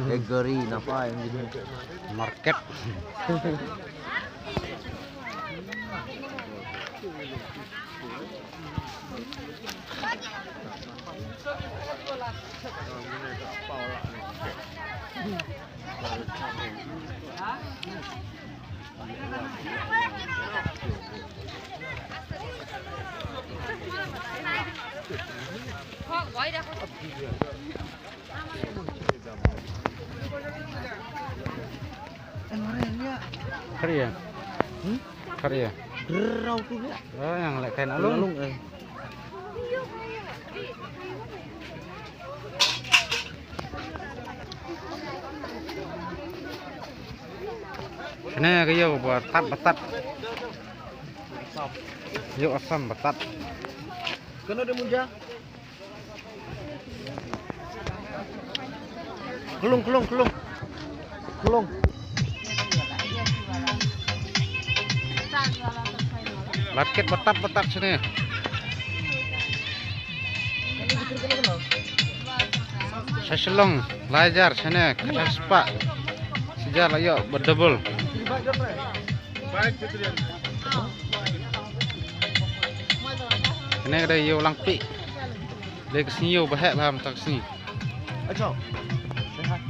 Eggery napa yang gitu. Market. Karya. Karya. Gerau tuh ya. Oh, yang lek kain alung. Ini kayak buat batat. Yuk asam batat. Kena dia munja. Kelung. Basket batat sini. Saya selong, belajar sini, kerja sepak. Sejar ayo berdebul. Ini ada yo langpi. Dia kesini yo bahak paham tak sini. Ayo. Sehat.